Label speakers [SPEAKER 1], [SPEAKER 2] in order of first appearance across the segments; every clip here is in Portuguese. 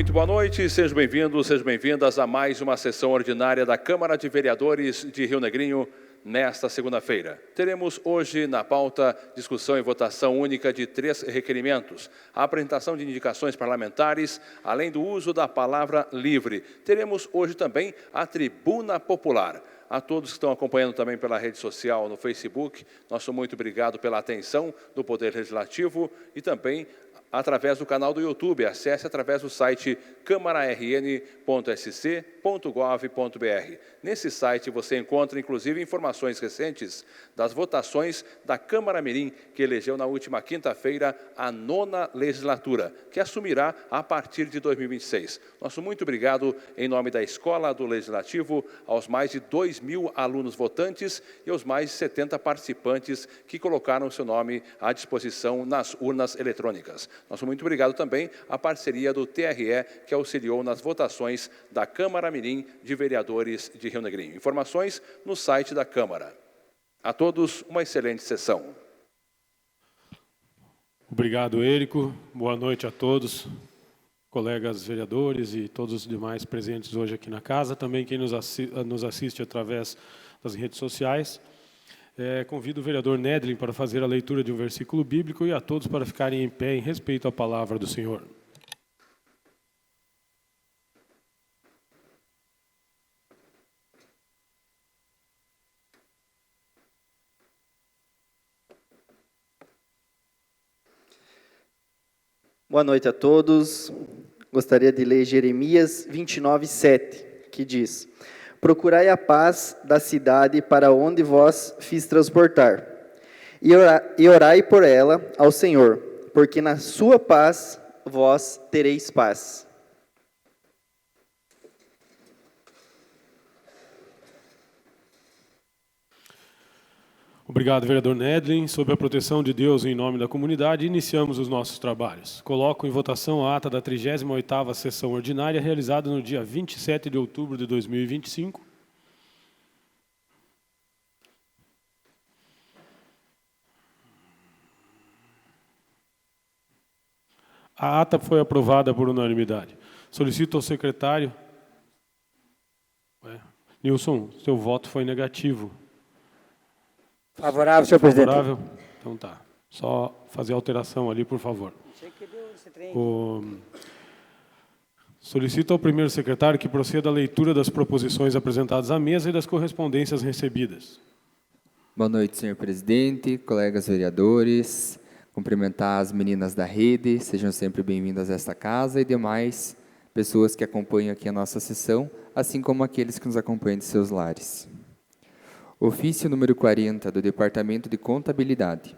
[SPEAKER 1] Muito boa noite, sejam bem-vindos, sejam bem-vindas a mais uma sessão ordinária da Câmara de Vereadores de Rio Negrinho, nesta segunda-feira. Teremos hoje na pauta discussão e votação única de 3 requerimentos, a apresentação de indicações parlamentares, além do uso da palavra livre. Teremos hoje também a tribuna popular. A todos que estão acompanhando também pela rede social, no Facebook, nosso muito obrigado pela atenção do Poder Legislativo e também através do canal do YouTube. Acesse através do site câmararn.sc.gov.br. Nesse site você encontra, inclusive, informações recentes das votações da Câmara Mirim, que elegeu na última quinta-feira a 9ª legislatura, que assumirá a partir de 2026. Nosso muito obrigado em nome da Escola do Legislativo aos mais de 2.000 alunos votantes e aos mais de 70 participantes que colocaram seu nome à disposição nas urnas eletrônicas. Nosso muito obrigado também à parceria do TRE, que auxiliou nas votações da Câmara Mirim de Vereadores de Rio Negrinho. Informações no site da Câmara. A todos, uma excelente sessão.
[SPEAKER 2] Obrigado, Érico. Boa noite a todos, colegas vereadores e todos os demais presentes hoje aqui na casa. Também quem nos assiste através das redes sociais. Convido o vereador Nedlin para fazer a leitura de um versículo bíblico e a todos para ficarem em pé em respeito à palavra do Senhor.
[SPEAKER 3] Boa noite a todos. Gostaria de ler Jeremias 29:7, que diz: Procurai a paz da cidade para onde vos fiz transportar, e orai por ela ao Senhor, porque na sua paz vós tereis paz.
[SPEAKER 2] Obrigado, vereador Nedlin. Sob a proteção de Deus e em nome da comunidade, iniciamos os nossos trabalhos. Coloco em votação a ata da 38ª sessão ordinária, realizada no dia 27 de outubro de 2025. A ata foi aprovada por unanimidade. Solicito ao secretário... Nilson, seu voto foi negativo.
[SPEAKER 4] Favorável, senhor presidente.
[SPEAKER 2] Favorável? Então tá. Só fazer a alteração ali, por favor. Solicito ao primeiro secretário que proceda à leitura das proposições apresentadas à mesa e das correspondências recebidas.
[SPEAKER 5] Boa noite, senhor presidente, colegas vereadores, cumprimentar as meninas da rede, sejam sempre bem-vindas a esta casa e demais pessoas que acompanham aqui a nossa sessão, assim como aqueles que nos acompanham de seus lares. Ofício número 40 do Departamento de Contabilidade.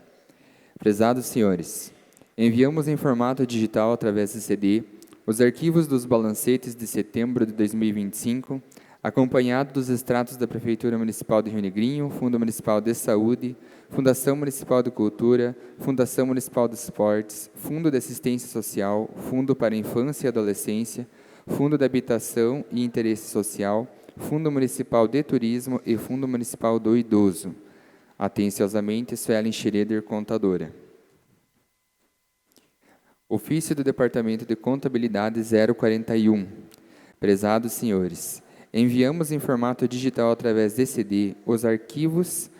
[SPEAKER 5] Prezados senhores, enviamos em formato digital através de CD os arquivos dos balancetes de setembro de 2025, acompanhado dos extratos da Prefeitura Municipal de Rio Negrinho, Fundo Municipal de Saúde, Fundação Municipal de Cultura, Fundação Municipal de Esportes, Fundo de Assistência Social, Fundo para a Infância e Adolescência, Fundo de Habitação e Interesse Social, Fundo Municipal de Turismo e Fundo Municipal do Idoso. Atenciosamente, Suelen Schroeder, contadora. Ofício do Departamento de Contabilidade 041. Prezados senhores, enviamos em formato digital através de CD os arquivos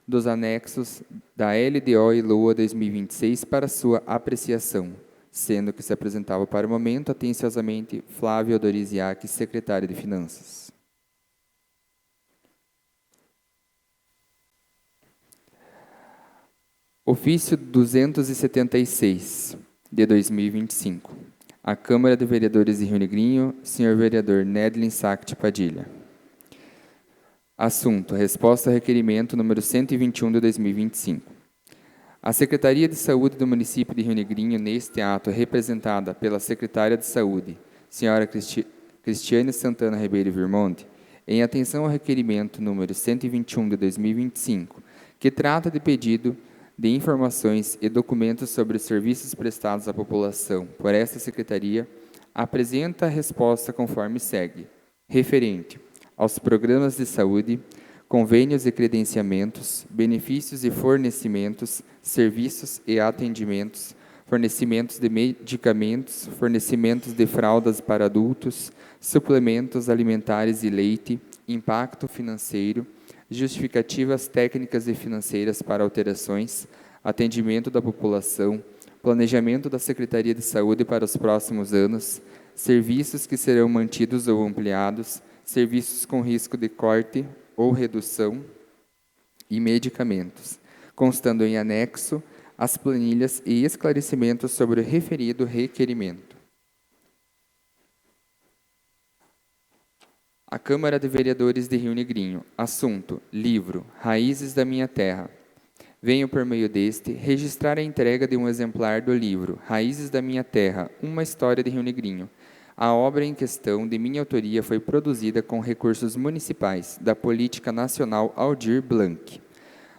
[SPEAKER 5] dos anexos da LDO e LOA 2026 para sua apreciação, sendo que se apresentava para o momento, atenciosamente, Flávio Adoriziak, secretário de Finanças. Ofício 276, de 2025. A Câmara de Vereadores de Rio Negrinho, senhor vereador Nedlin Sact Padilha. Assunto: resposta ao requerimento número 121 de 2025. A Secretaria de Saúde do município de Rio Negrinho, neste ato, representada pela Secretária de Saúde, senhora Cristiane Santana Ribeiro Virmonte, em atenção ao requerimento número 121 de 2025, que trata de pedido de informações e documentos sobre os serviços prestados à população por esta Secretaria, apresenta a resposta conforme segue. Referente aos programas de saúde, convênios e credenciamentos, benefícios e fornecimentos, serviços e atendimentos fornecimentos de medicamentos, fornecimentos de fraldas para adultos, suplementos alimentares e leite, impacto financeiro, justificativas técnicas e financeiras para alterações, atendimento da população, planejamento da Secretaria de Saúde para os próximos anos, serviços que serão mantidos ou ampliados, serviços com risco de corte ou redução e medicamentos, constando em anexo as planilhas e esclarecimentos sobre o referido requerimento. A Câmara de Vereadores de Rio Negrinho. Assunto: livro Raízes da Minha Terra. Venho, por meio deste, registrar a entrega de um exemplar do livro Raízes da Minha Terra, uma história de Rio Negrinho. A obra em questão, de minha autoria, foi produzida com recursos municipais da Política Nacional Aldir Blanc.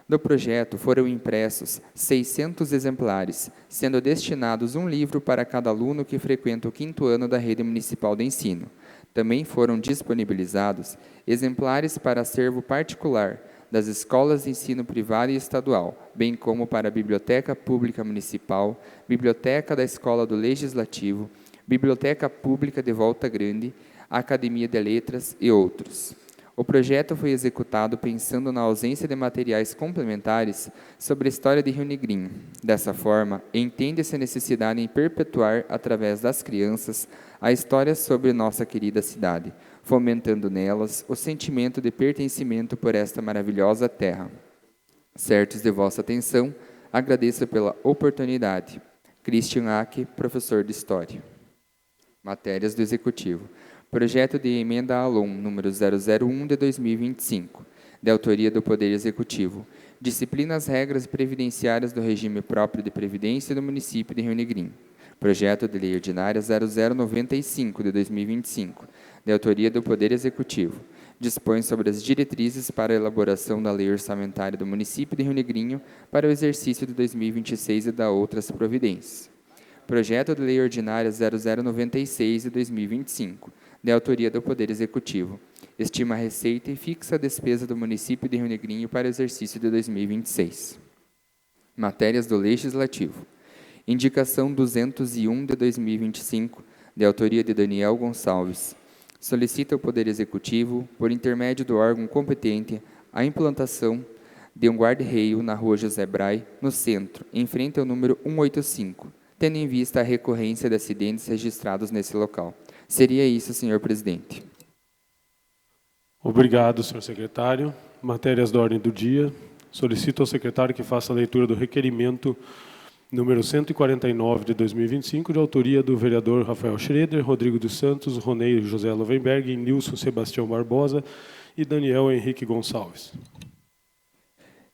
[SPEAKER 5] Do projeto foram impressos 600 exemplares, sendo destinados um livro para cada aluno que frequenta o 5º ano da rede municipal de ensino. Também foram disponibilizados exemplares para acervo particular das escolas de ensino privado e estadual, bem como para a Biblioteca Pública Municipal, Biblioteca da Escola do Legislativo, Biblioteca Pública de Volta Grande, Academia de Letras e outros. O projeto foi executado pensando na ausência de materiais complementares sobre a história de Rio Negrinho. Dessa forma, entende-se a necessidade em perpetuar, através das crianças, a história sobre nossa querida cidade, fomentando nelas o sentimento de pertencimento por esta maravilhosa terra. Certos de vossa atenção, agradeço pela oportunidade. Christian Ack, professor de História. Matérias do Executivo. Projeto de Emenda à LOM, número 001 de 2025, de autoria do Poder Executivo. Disciplina as regras previdenciárias do regime próprio de previdência do município de Rio Negrinho. Projeto de Lei Ordinária 0095 de 2025, de autoria do Poder Executivo. Dispõe sobre as diretrizes para a elaboração da Lei Orçamentária do município de Rio Negrinho para o exercício de 2026 e da outras providências. Projeto de Lei Ordinária 0096 de 2025, de autoria do Poder Executivo. Estima a receita e fixa a despesa do município de Rio Negrinho para o exercício de 2026. Matérias do Legislativo. Indicação 201 de 2025, de autoria de Daniel Gonçalves. Solicita ao Poder Executivo, por intermédio do órgão competente, a implantação de um guarda-reio na Rua José Brai, no centro, em frente ao número 185, tendo em vista a recorrência de acidentes registrados nesse local. Seria isso, senhor presidente.
[SPEAKER 2] Obrigado, senhor secretário. Matérias da ordem do dia. Solicito ao secretário que faça a leitura do requerimento número 149 de 2025, de autoria do vereador Rafael Schroeder, Rodrigo dos Santos, Ronei José Lovenberg, Nilson Sebastião Barbosa e Daniel Henrique Gonçalves.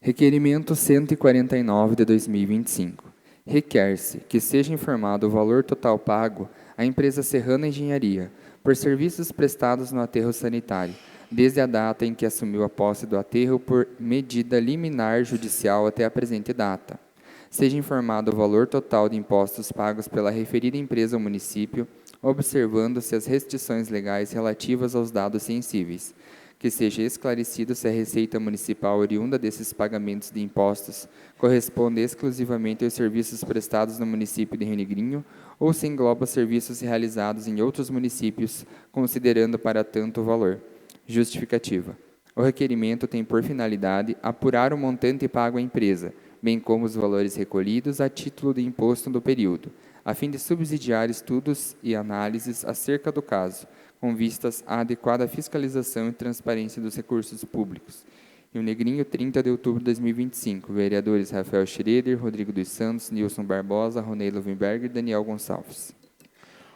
[SPEAKER 5] Requerimento 149 de 2025. Requer-se que seja informado o valor total pago à empresa Serrana Engenharia por serviços prestados no aterro sanitário, desde a data em que assumiu a posse do aterro por medida liminar judicial até a presente data. Seja informado o valor total de impostos pagos pela referida empresa ao município, observando-se as restrições legais relativas aos dados sensíveis. Que seja esclarecido se a receita municipal oriunda desses pagamentos de impostos corresponde exclusivamente aos serviços prestados no município de Rio Negrinho ou se engloba serviços realizados em outros municípios, considerando para tanto o valor. Justificativa. O requerimento tem por finalidade apurar o montante pago à empresa, bem como os valores recolhidos a título de imposto do período, a fim de subsidiar estudos e análises acerca do caso, com vistas à adequada fiscalização e transparência dos recursos públicos. Rio Negrinho, 30 de outubro de 2025. Vereadores Rafael Schroeder, Rodrigo dos Santos, Nilson Barbosa, Ronei Lovenberg e Daniel Gonçalves.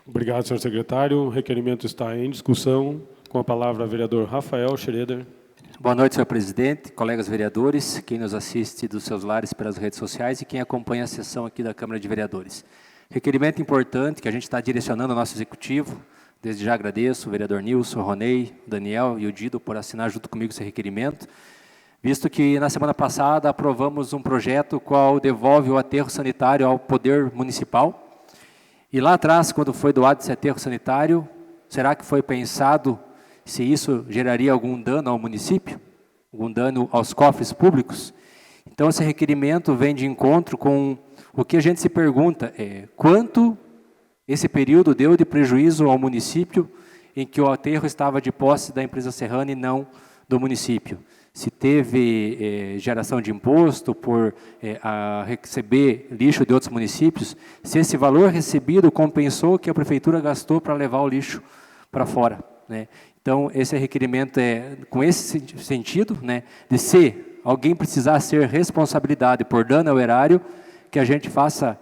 [SPEAKER 2] Obrigado, senhor secretário. O requerimento está em discussão. Com a palavra, o vereador Rafael Schroeder.
[SPEAKER 4] Boa noite, senhor presidente, colegas vereadores, quem nos assiste dos seus lares pelas redes sociais e quem acompanha a sessão aqui da Câmara de Vereadores. Requerimento importante que a gente está direcionando ao nosso executivo. Desde já agradeço o vereador Nilson, o Ronei, o Daniel e o Dido por assinar junto comigo esse requerimento, visto que na semana passada aprovamos um projeto qual devolve o aterro sanitário ao Poder Municipal. E lá atrás, quando foi doado esse aterro sanitário, será que foi pensado se isso geraria algum dano ao município? Algum dano aos cofres públicos? Então, esse requerimento vem de encontro com O que a gente se pergunta é quanto esse período deu de prejuízo ao município em que o aterro estava de posse da empresa serrana e não do município. Se teve geração de imposto por receber lixo de outros municípios, se esse valor recebido compensou o que a prefeitura gastou para levar o lixo para fora, né? Então, esse requerimento é com esse sentido, né, de se alguém precisar ser responsabilidade por dano ao erário, que a gente faça,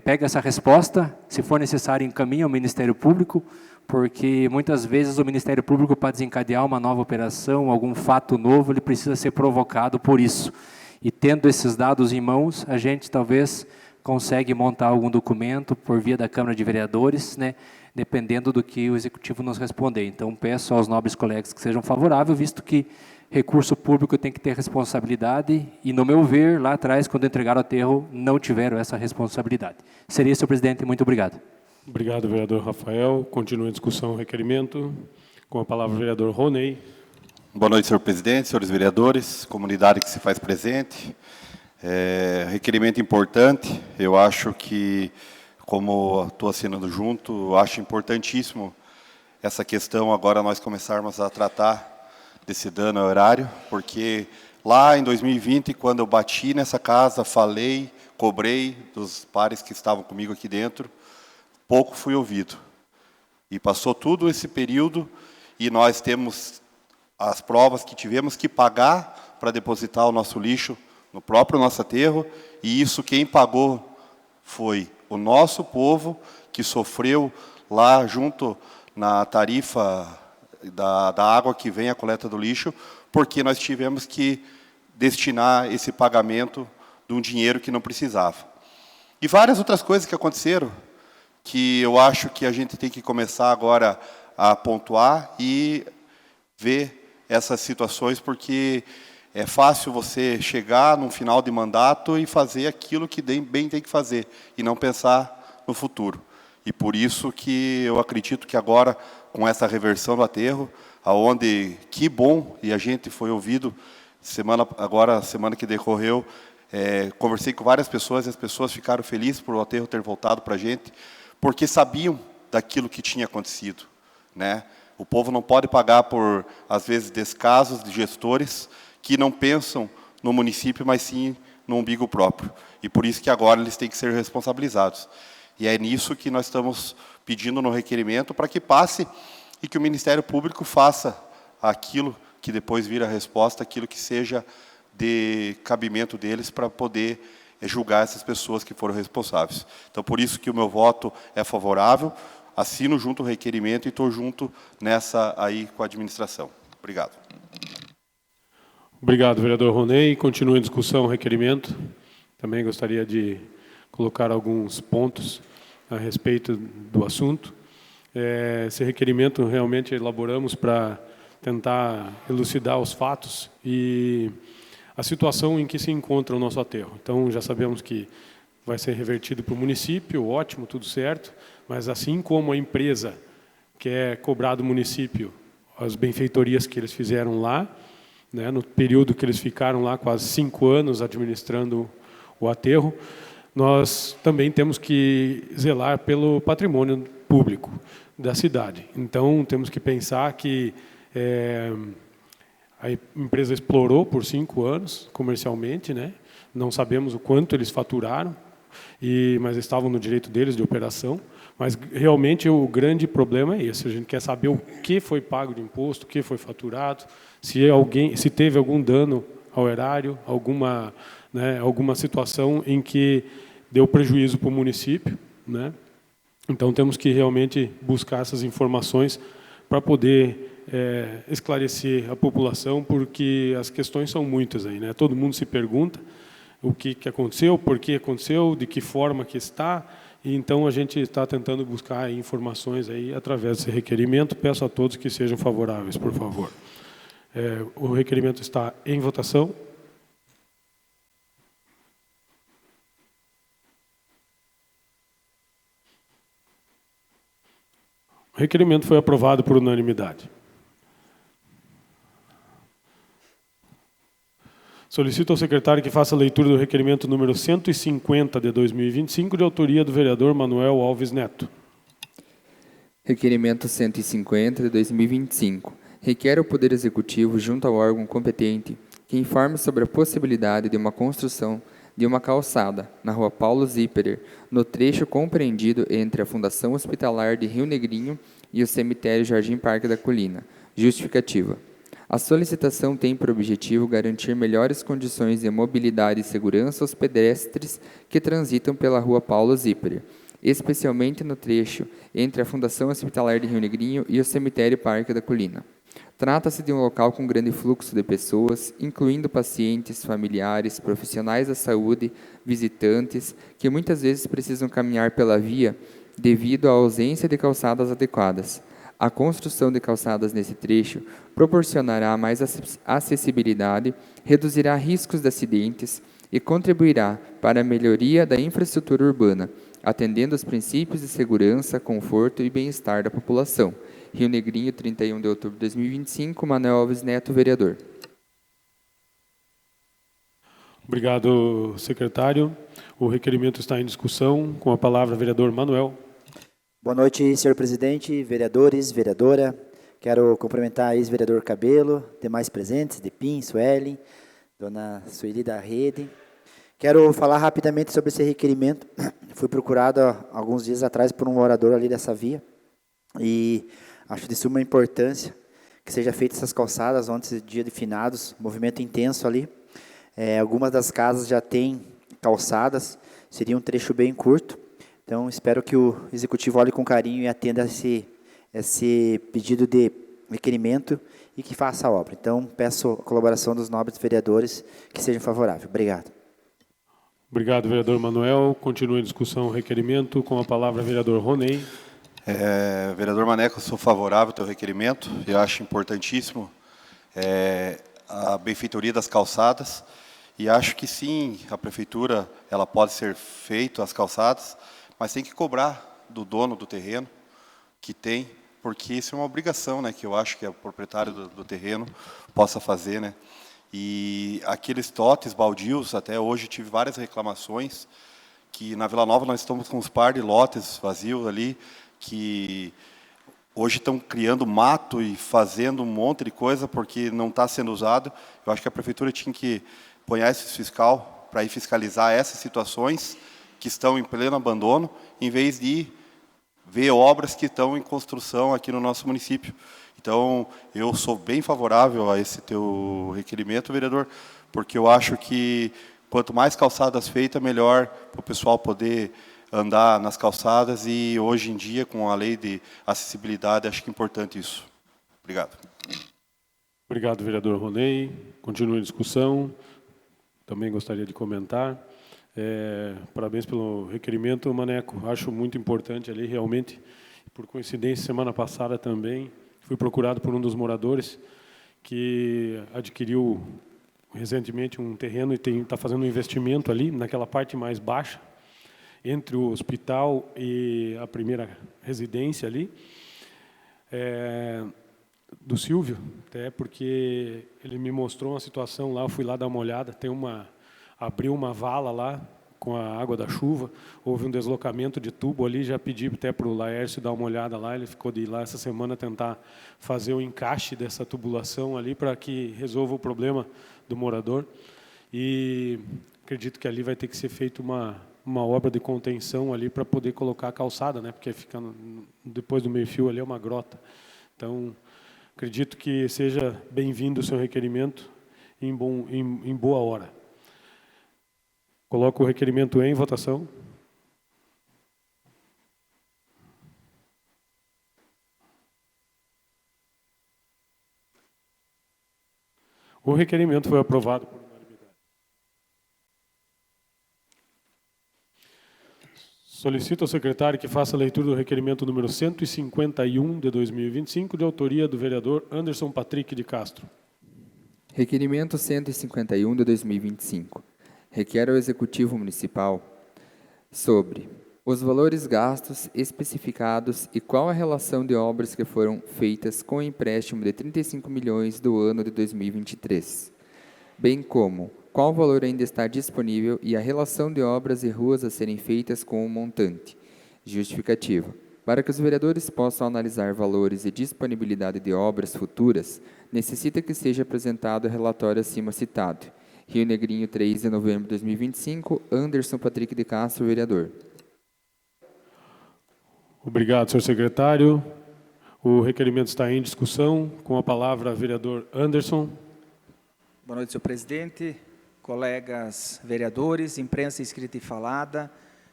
[SPEAKER 4] pega essa resposta, se for necessário, encaminha ao Ministério Público, porque muitas vezes o Ministério Público, para desencadear uma nova operação, algum fato novo, ele precisa ser provocado por isso. E tendo esses dados em mãos, a gente talvez consegue montar algum documento por via da Câmara de Vereadores, né, dependendo do que o Executivo nos responder. Então, peço aos nobres colegas que sejam favoráveis, visto que recurso público tem que ter responsabilidade e, no meu ver, lá atrás, quando entregaram o aterro, não tiveram essa responsabilidade. Seria isso, senhor presidente. Muito obrigado.
[SPEAKER 2] Obrigado, vereador Rafael. Continua a discussão, o requerimento. Com a palavra, o vereador Roney.
[SPEAKER 6] Boa noite, senhor presidente, senhores vereadores, comunidade que se faz presente. Requerimento importante. Eu acho que, como estou assinando junto, eu acho importantíssimo essa questão agora nós começarmos a tratar desse dano ao erário, porque lá em 2020, quando eu bati nessa casa, falei, cobrei dos pares que estavam comigo aqui dentro, pouco fui ouvido. E passou todo esse período e nós temos as provas que tivemos que pagar para depositar o nosso lixo no próprio nosso aterro, e isso quem pagou foi o nosso povo, que sofreu lá junto na tarifa da água que vem à coleta do lixo, porque nós tivemos que destinar esse pagamento de um dinheiro que não precisava. E várias outras coisas que aconteceram, que eu acho que a gente tem que começar agora a pontuar e ver essas situações, porque é fácil você chegar num final de mandato e fazer aquilo que bem tem que fazer, e não pensar no futuro. E por isso que eu acredito que agora, com essa reversão do aterro, aonde, que bom, e a gente foi ouvido, semana que decorreu, conversei com várias pessoas, e as pessoas ficaram felizes por o aterro ter voltado para a gente, porque sabiam daquilo que tinha acontecido, né? O povo não pode pagar por, às vezes, descasos de gestores que não pensam no município, mas sim no umbigo próprio. E por isso que agora eles têm que ser responsabilizados. E é nisso que nós estamos pedindo no requerimento, para que passe e que o Ministério Público faça aquilo que depois vira a resposta, aquilo que seja de cabimento deles para poder julgar essas pessoas que foram responsáveis. Então, por isso que o meu voto é favorável, assino junto o requerimento e estou junto nessa aí com a administração. Obrigado.
[SPEAKER 2] Obrigado, vereador Roney. Continua em discussão o requerimento. Também gostaria de colocar alguns pontos a respeito do assunto. Esse requerimento realmente elaboramos para tentar elucidar os fatos e a situação em que se encontra o nosso aterro. Então, já sabemos que vai ser revertido para o município, ótimo, tudo certo, mas assim como a empresa quer cobrar do município as benfeitorias que eles fizeram lá, né, no período que eles ficaram lá, quase 5 anos administrando o aterro, nós também temos que zelar pelo patrimônio público da cidade. Então, temos que pensar que a empresa explorou por 5 anos comercialmente, né? Não sabemos o quanto eles faturaram, mas estavam no direito deles de operação. Mas realmente o grande problema é esse. A gente quer saber o que foi pago de imposto, o que foi faturado, se teve algum dano ao erário, alguma situação em que deu prejuízo para o município, né? Então temos que realmente buscar essas informações para poder esclarecer a população, porque as questões são muitas aí, né? Todo mundo se pergunta o que aconteceu, por que aconteceu, de que forma que está, e então a gente está tentando buscar informações aí através desse requerimento. Peço a todos que sejam favoráveis, por favor. O requerimento está em votação. O requerimento foi aprovado por unanimidade. Solicito ao secretário que faça a leitura do requerimento número 150 de 2025, de autoria do vereador Manuel Alves Neto.
[SPEAKER 5] Requerimento 150 de 2025. Requer ao Poder Executivo, junto ao órgão competente, que informe sobre a possibilidade de uma construção de uma calçada na rua Paulo Zipperer, no trecho compreendido entre a Fundação Hospitalar de Rio Negrinho e o cemitério Jardim Parque da Colina. Justificativa. A solicitação tem por objetivo garantir melhores condições de mobilidade e segurança aos pedestres que transitam pela rua Paulo Zipperer, especialmente no trecho entre a Fundação Hospitalar de Rio Negrinho e o cemitério Parque da Colina. Trata-se de um local com grande fluxo de pessoas, incluindo pacientes, familiares, profissionais da saúde, visitantes, que muitas vezes precisam caminhar pela via devido à ausência de calçadas adequadas. A construção de calçadas nesse trecho proporcionará mais acessibilidade, reduzirá riscos de acidentes e contribuirá para a melhoria da infraestrutura urbana, atendendo aos princípios de segurança, conforto e bem-estar da população. Rio Negrinho, 31 de outubro de 2025, Manuel Alves Neto, vereador.
[SPEAKER 2] Obrigado, secretário. O requerimento está em discussão. Com a palavra, vereador Manuel.
[SPEAKER 7] Boa noite, senhor presidente, vereadores, vereadora. Quero cumprimentar ex-vereador Cabelo, demais presentes, Depim, Suelen, dona Sueli da Rede. Quero falar rapidamente sobre esse requerimento. Fui procurado há alguns dias atrás por um morador ali dessa via e acho de suma importância que seja feita essas calçadas ontem, dia de finados, movimento intenso ali. Algumas das casas já têm calçadas, seria um trecho bem curto. Então, espero que o Executivo olhe com carinho e atenda esse pedido de requerimento e que faça a obra. Então, peço a colaboração dos nobres vereadores que sejam favoráveis. Obrigado.
[SPEAKER 2] Obrigado, vereador Manuel. Continua em discussão o requerimento. Com a palavra, vereador Ronei.
[SPEAKER 6] Vereador Maneco, eu sou favorável ao teu requerimento. Eu acho importantíssimo a benfeitoria das calçadas. E acho que sim, a prefeitura ela pode ser feita, as calçadas, mas tem que cobrar do dono do terreno que tem, porque isso é uma obrigação, né, que eu acho que o proprietário do terreno possa fazer, né. E aqueles totes baldios, até hoje tive várias reclamações, que na Vila Nova nós estamos com uns par de lotes vazios ali, que hoje estão criando mato e fazendo um monte de coisa porque não está sendo usado. Eu acho que a prefeitura tinha que pôr esse fiscal para ir fiscalizar essas situações que estão em pleno abandono, em vez de ver obras que estão em construção aqui no nosso município. Então, eu sou bem favorável a esse teu requerimento, vereador, porque eu acho que quanto mais calçadas feitas, melhor para o pessoal poder andar nas calçadas e, hoje em dia, com a lei de acessibilidade, acho que é importante isso. Obrigado.
[SPEAKER 2] Obrigado, vereador Ronei. Continua em discussão. Também gostaria de comentar. Parabéns pelo requerimento, Maneco. Acho muito importante ali, realmente. Por coincidência, semana passada também, fui procurado por um dos moradores que adquiriu recentemente um terreno e está fazendo um investimento ali, naquela parte mais baixa, entre o hospital e a primeira residência ali, do Silvio, até porque ele me mostrou uma situação lá, eu fui lá dar uma olhada, abriu uma vala lá com a água da chuva, houve um deslocamento de tubo ali, já pedi até para o Laércio dar uma olhada lá, ele ficou de ir lá essa semana tentar fazer o encaixe dessa tubulação ali para que resolva o problema do morador. E acredito que ali vai ter que ser feita uma obra de contenção ali para poder colocar a calçada, né? Porque ficando depois do meio-fio ali é uma grota. Então, acredito que seja bem-vindo o seu requerimento em boa hora. Coloco o requerimento em votação. O requerimento foi aprovado por unanimidade. Solicito ao secretário que faça a leitura do requerimento número 151 de 2025, de autoria do vereador Anderson Patrick de Castro.
[SPEAKER 5] Requerimento 151 de 2025. Requer ao Executivo Municipal sobre os valores gastos especificados e qual a relação de obras que foram feitas com o empréstimo de 35 milhões do ano de 2023. bem como qual valor ainda está disponível e a relação de obras e ruas a serem feitas com o montante. Justificativa. Para que os vereadores possam analisar valores e disponibilidade de obras futuras, necessita que seja apresentado o relatório acima citado. Rio Negrinho, 3 de novembro de 2025, Anderson Patrick de Castro, vereador.
[SPEAKER 2] Obrigado, senhor secretário. O requerimento está em discussão. Com a palavra, vereador Anderson.
[SPEAKER 8] Boa noite, senhor presidente, colegas vereadores, imprensa escrita e falada,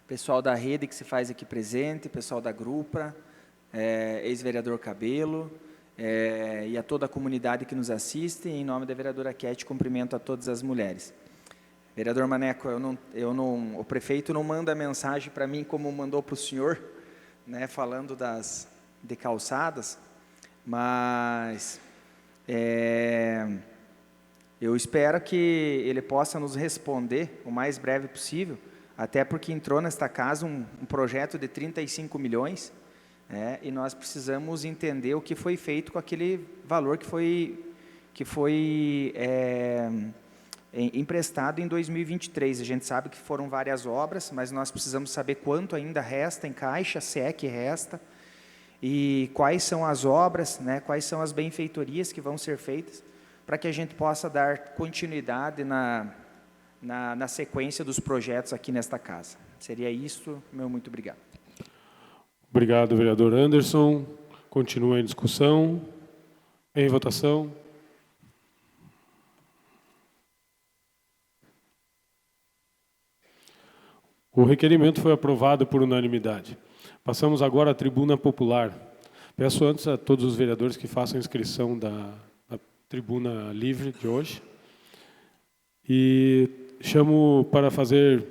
[SPEAKER 8] pessoal da rede que se faz aqui presente, pessoal da Grupra, ex-vereador Cabelo, e a toda a comunidade que nos assiste. Em nome da vereadora Kete, cumprimento a todas as mulheres. Vereador Maneco, o prefeito não manda mensagem para mim como mandou para o senhor, né, falando de calçadas, mas eu espero que ele possa nos responder o mais breve possível, até porque entrou nesta casa um projeto de 35 milhões, e nós precisamos entender o que foi feito com aquele valor que foi emprestado em 2023. A gente sabe que foram várias obras, mas nós precisamos saber quanto ainda resta em caixa, se é que resta, e quais são as obras, né, quais são as benfeitorias que vão ser feitas, para que a gente possa dar continuidade na sequência dos projetos aqui nesta casa. Seria isso, meu muito obrigado.
[SPEAKER 2] Obrigado, vereador Anderson. Continua em discussão. Em votação. O requerimento foi aprovado por unanimidade. Passamos agora à tribuna popular. Peço antes a todos os vereadores que façam inscrição da tribuna livre de hoje. E chamo para fazer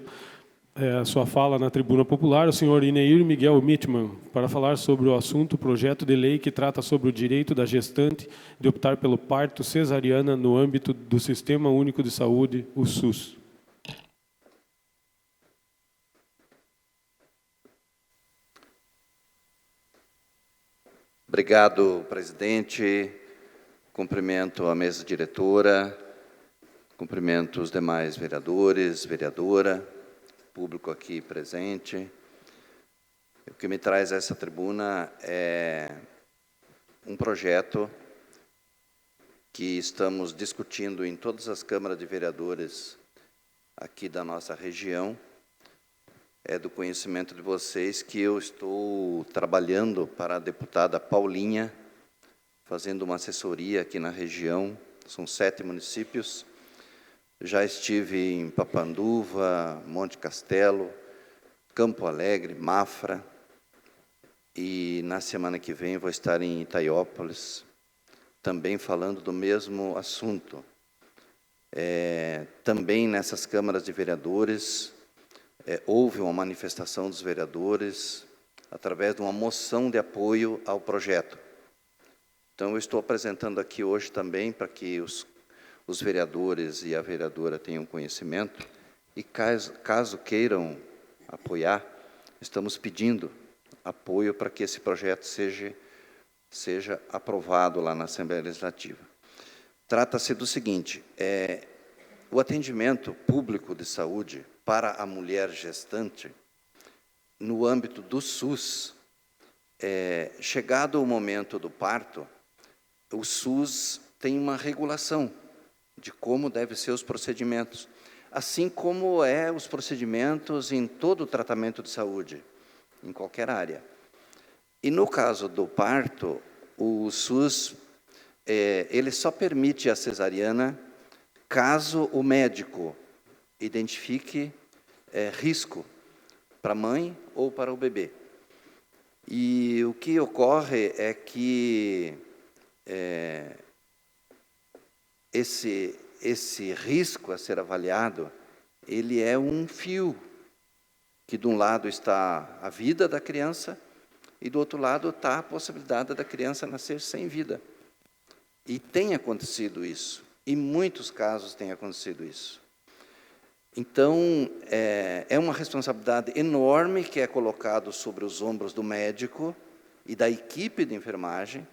[SPEAKER 2] a sua fala na tribuna popular o senhor Ineir Miguel Mittmann, para falar sobre o assunto projeto de lei que trata sobre o direito da gestante de optar pelo parto cesariana no âmbito do Sistema Único de Saúde, o SUS.
[SPEAKER 9] Obrigado, presidente. Cumprimento a mesa diretora, cumprimento os demais vereadores, vereadora, público aqui presente. O que me traz a essa tribuna é um projeto que estamos discutindo em todas as câmaras de vereadores aqui da nossa região. É do conhecimento de vocês que eu estou trabalhando para a deputada Paulinha, fazendo uma assessoria aqui na região. São 7 municípios. Já estive em Papanduva, Monte Castelo, Campo Alegre, Mafra, e na semana que vem vou estar em Itaiópolis, também falando do mesmo assunto. Também nessas câmaras de vereadores, houve uma manifestação dos vereadores através de uma moção de apoio ao projeto. Então, eu estou apresentando aqui hoje também para que os vereadores e a vereadora tenham conhecimento, e caso queiram apoiar, estamos pedindo apoio para que esse projeto seja aprovado lá na Assembleia Legislativa. Trata-se do seguinte: o atendimento público de saúde para a mulher gestante, no âmbito do SUS, chegado o momento do parto, o SUS tem uma regulação de como devem ser os procedimentos, assim como os procedimentos em todo o tratamento de saúde, em qualquer área. E no caso do parto, o SUS ele só permite a cesariana caso o médico identifique risco para a mãe ou para o bebê. E o que ocorre é que esse risco a ser avaliado, ele é um fio, que de um lado está a vida da criança e do outro lado está a possibilidade da criança nascer sem vida. E tem acontecido isso, em muitos casos tem acontecido isso. Então, é uma responsabilidade enorme que é colocado sobre os ombros do médico e da equipe de enfermagem,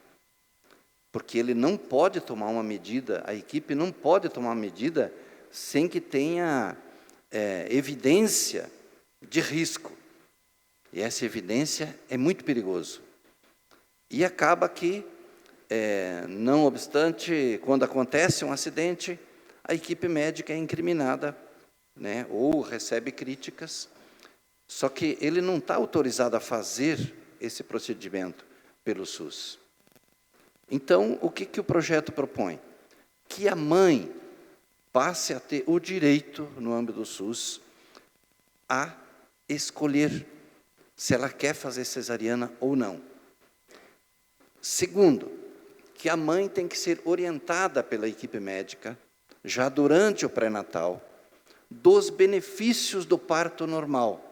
[SPEAKER 9] porque ele não pode tomar uma medida, a equipe não pode tomar uma medida sem que tenha evidência de risco. E essa evidência é muito perigoso. E acaba que, não obstante, quando acontece um acidente, a equipe médica é incriminada, né, ou recebe críticas, só que ele não está autorizado a fazer esse procedimento pelo SUS. Então, o que o projeto propõe? Que a mãe passe a ter o direito, no âmbito do SUS, a escolher se ela quer fazer cesariana ou não. Segundo, que a mãe tem que ser orientada pela equipe médica, já durante o pré-natal, dos benefícios do parto normal,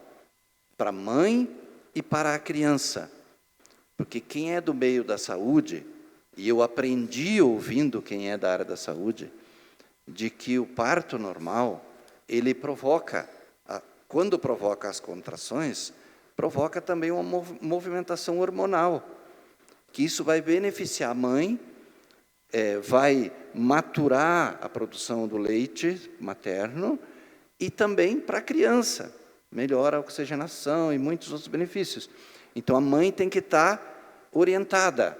[SPEAKER 9] para a mãe e para a criança. Porque quem é do meio da saúde, e eu aprendi ouvindo quem é da área da saúde, de que o parto normal, ele provoca, quando provoca as contrações, provoca também uma movimentação hormonal, que isso vai beneficiar a mãe, vai maturar a produção do leite materno e também para a criança, melhora a oxigenação e muitos outros benefícios. Então, a mãe tem que estar orientada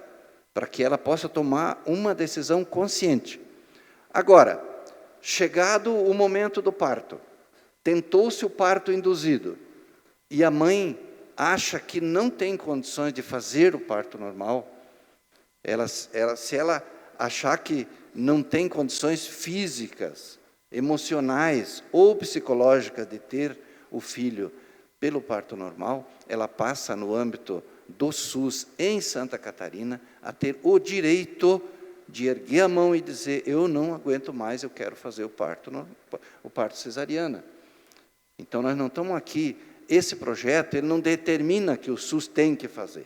[SPEAKER 9] para que ela possa tomar uma decisão consciente. Agora, chegado o momento do parto, tentou-se o parto induzido e a mãe acha que não tem condições de fazer o parto normal, se ela achar que não tem condições físicas, emocionais ou psicológicas de ter o filho pelo parto normal, ela passa no âmbito do SUS em Santa Catarina a ter o direito de erguer a mão e dizer: eu não aguento mais, eu quero fazer o parto cesariana. Então, nós não estamos aqui, esse projeto, ele não determina que o SUS tem que fazer.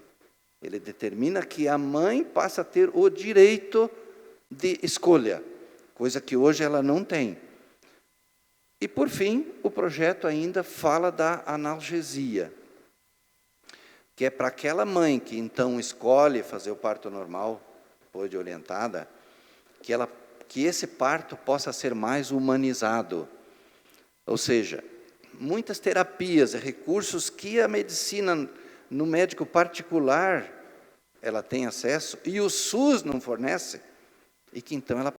[SPEAKER 9] Ele determina que a mãe passa a ter o direito de escolha, coisa que hoje ela não tem. E, por fim, o projeto ainda fala da analgesia, que é para aquela mãe que, então, escolhe fazer o parto normal, depois de orientada, que esse parto possa ser mais humanizado. Ou seja, muitas terapias e recursos que a medicina, no médico particular, ela tem acesso, e o SUS não fornece, e que, então, ela